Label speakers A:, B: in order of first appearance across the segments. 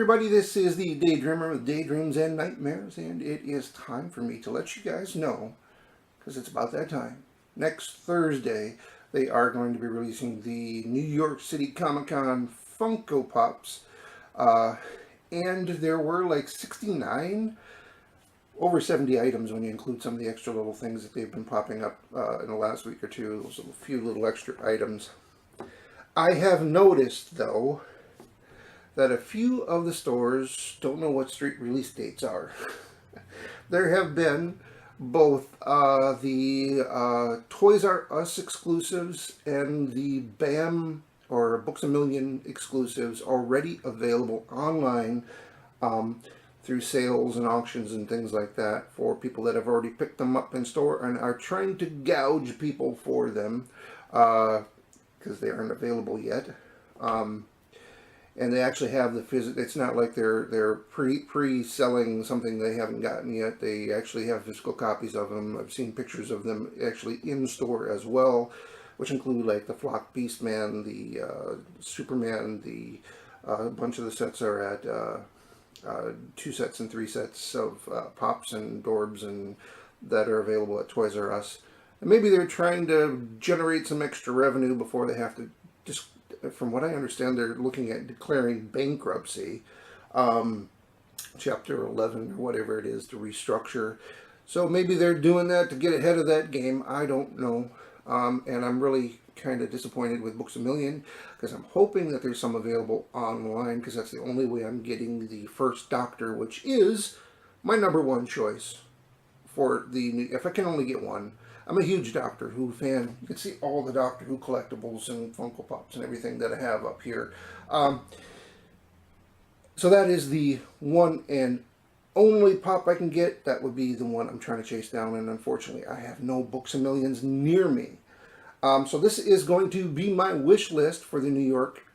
A: everybody, this is the Daydreamer with Daydreams and Nightmares, and it is time for me to let you guys know, because it's about that time. Next Thursday, they are going to be releasing the New York City Comic-Con Funko Pops, and there were like 69, over 70 items when you include some of the extra little things that they've been popping up in the last week or two, those few little extra items. I have noticed, though, that a few of the stores don't know what street release dates are. There have been both the Toys R Us exclusives and the BAM or Books A Million exclusives already available online through sales and auctions and things like that for people that have already picked them up in store and are trying to gouge people for them because they aren't available yet. And they actually have the physical. It's not like they're pre-selling something they haven't gotten yet. They actually have physical copies of them. I've seen pictures of them actually in store as well, which include like the Flock Beastman, the Superman. A bunch of the sets are at 2 sets and 3 sets of Pops and Dorbs and that are available at Toys R Us. And maybe they're trying to generate some extra revenue before they have to just. From what I understand, they're looking at declaring bankruptcy, Chapter 11 or whatever it is, to restructure. So maybe they're doing that to get ahead of that game. I don't know. And I'm really kind of disappointed with Books A Million because I'm hoping that there's some available online because that's the only way I'm getting the first Doctor, which is my #1 choice for the. If I can only get one. I'm a huge Doctor Who fan. You can see all the Doctor Who collectibles and Funko Pops and everything that I have up here. So that is the one and only Pop I can get. That would be the one I'm trying to chase down, and unfortunately I have no Books A Millions near me. So this is going to be my wish list for the New York,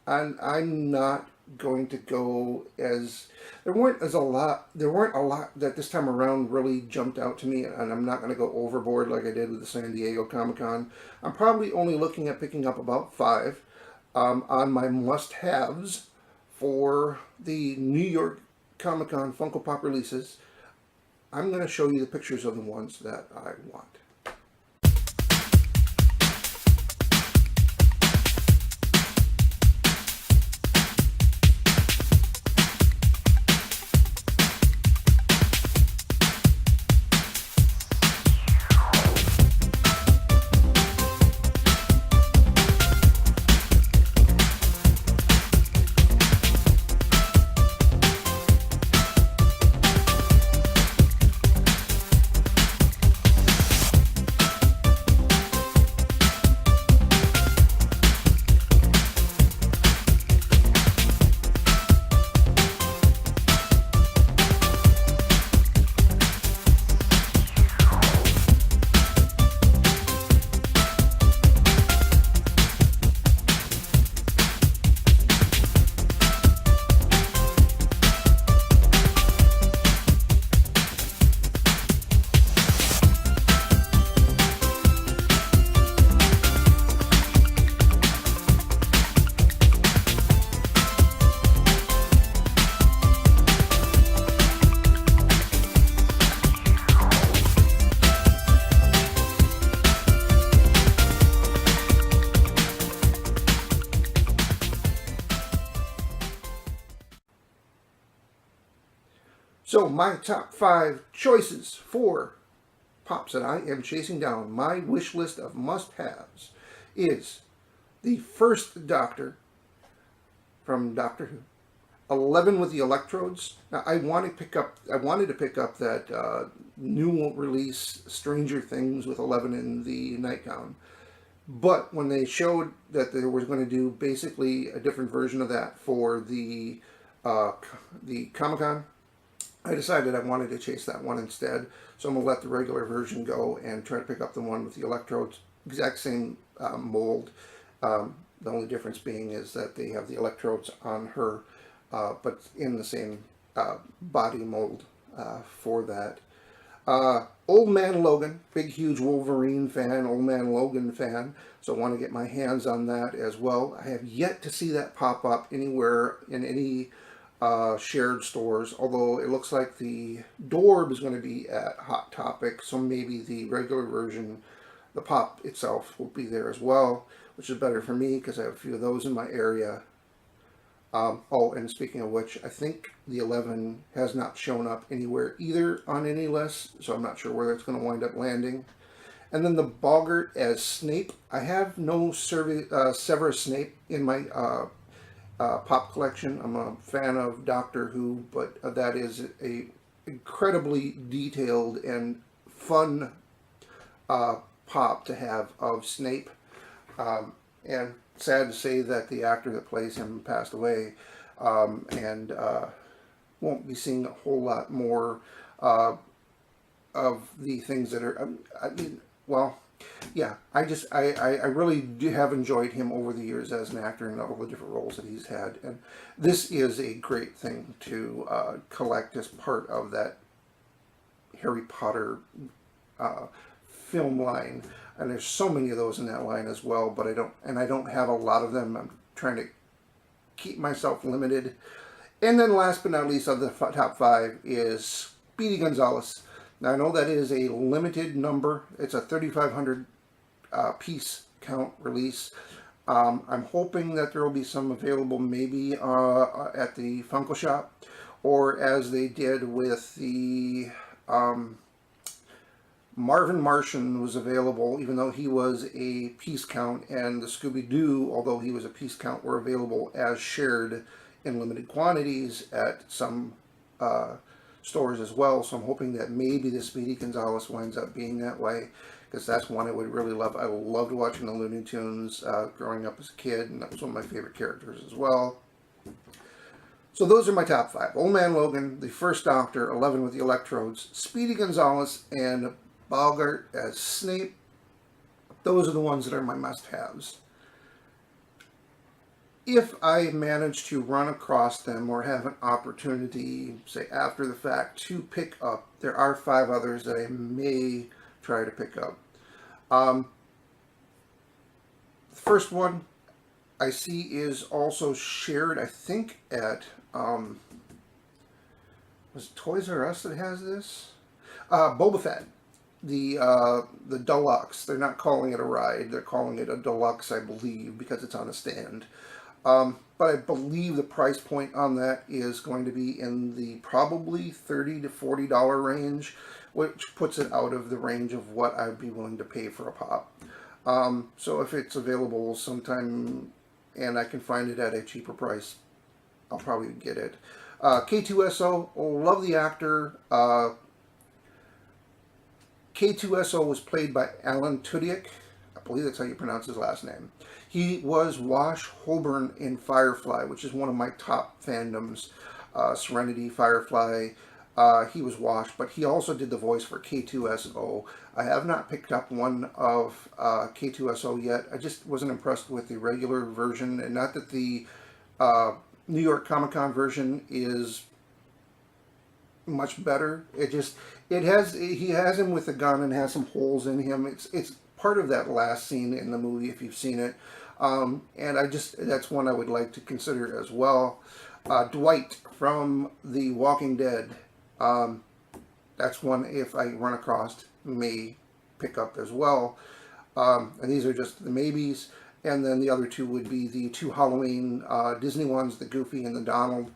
A: and I'm not going to go as there weren't a lot that this time around really jumped out to me, and I'm not going to go overboard like I did with the San Diego Comic-Con. I'm probably only looking at picking up about 5 on my must-haves for the New York Comic-Con Funko Pop releases. I'm going to show you the pictures of the ones that I want. So my top 5 choices for Pops that I am chasing down, my wish list of must-haves, is the first Doctor from Doctor Who, 11 with the electrodes. Now I wanted to pick up that new release Stranger Things with 11 in the nightgown, but when they showed that they were going to do basically a different version of that for the Comic-Con, I decided I wanted to chase that one instead, so I'm going to let the regular version go and try to pick up the one with the electrodes. Exact same mold. The only difference being is that they have the electrodes on her, but in the same body mold for that. Old Man Logan, big huge Wolverine fan, Old Man Logan fan, so I want to get my hands on that as well. I have yet to see that pop up anywhere in any shared stores, although it looks like the Dorb is going to be at Hot Topic, so maybe the regular version, the Pop itself, will be there as well, which is better for me because I have a few of those in my area. Oh, and speaking of which, I think the 11 has not shown up anywhere either on any list, so I'm not sure where it's going to wind up landing. And then the Boggart as Snape. I have no Severus Snape in my pop collection. I'm a fan of Doctor Who, but that is a incredibly detailed and fun pop to have of Snape. And sad to say that the actor that plays him passed away, and won't be seeing a whole lot more of the things that are. I mean, well, yeah. I really do have enjoyed him over the years as an actor and all the different roles that he's had, and this is a great thing to collect as part of that Harry Potter film line. And there's so many of those in that line as well, but I don't have a lot of them. I'm trying to keep myself limited. And then last but not least of the top 5 is Speedy Gonzales. Now I know that is a limited number. It's a 3,500 piece count release. I'm hoping that there will be some available maybe at the Funko shop, or as they did with the Marvin Martian was available, even though he was a piece count, and the Scooby-Doo, although he was a piece count, were available as shared in limited quantities at some stores as well. So I'm hoping that maybe the Speedy Gonzales winds up being that way, because that's one I would really love. I loved watching the Looney Tunes growing up as a kid, and that was one of my favorite characters as well. So those are my top 5. Old Man Logan, the First Doctor, 11 with the Electrodes, Speedy Gonzales, and Boggart as Snape. Those are the ones that are my must-haves. If I manage to run across them or have an opportunity, say after the fact, to pick up, there are 5 others that I may try to pick up. The first one I see is also shared, I think, at was it Toys R Us that has this? Boba Fett. The deluxe. They're not calling it a ride. They're calling it a deluxe, I believe, because it's on a stand. But I believe the price point on that is going to be in the probably $30 to $40 range, which puts it out of the range of what I'd be willing to pay for a pop. So if it's available sometime and I can find it at a cheaper price, I'll probably get it. K2SO, love the actor. K2SO was played by Alan Tudyk. I believe that's how you pronounce his last name. He was Wash Holborn in Firefly, which is one of my top fandoms. Serenity, Firefly. He was Wash, but he also did the voice for K2SO. I have not picked up one of K2SO yet. I just wasn't impressed with the regular version, and not that the New York Comic Con version is much better. He has him with a gun and has some holes in him. It's part of that last scene in the movie if you've seen it, and that's one I would like to consider as well. Dwight from The Walking Dead. That's one, if I run across, may pick up as well. And these are just the maybes. And then the other 2 would be the 2 Halloween Disney ones, the Goofy and the Donald.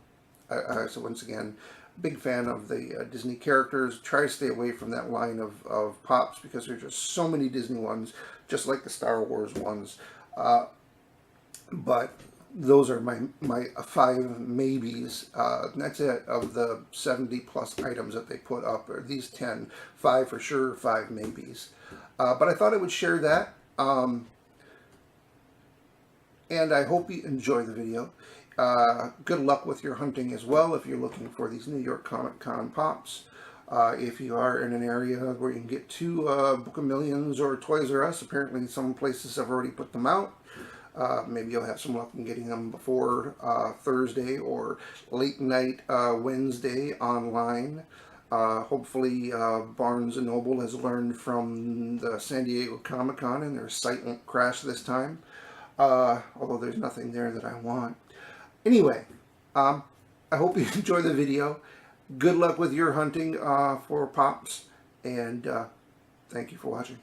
A: So once again, big fan of the Disney characters. Try to stay away from that line of pops because there's just so many Disney ones, just like the Star Wars ones. But those are my 5 maybes. That's it of the 70 plus items that they put up. Or these 10, 5 for sure, 5 maybes. But I thought I would share that. And I hope you enjoy the video. Good luck with your hunting as well if you're looking for these New York Comic Con pops. If you are in an area where you can get to Book of Millions or Toys R Us, apparently some places have already put them out. Maybe you'll have some luck in getting them before Thursday or late night Wednesday online. Hopefully Barnes & Noble has learned from the San Diego Comic Con and their site won't crash this time. Although there's nothing there that I want. Anyway, I hope you enjoy the video. Good luck with your hunting for Pops, and thank you for watching.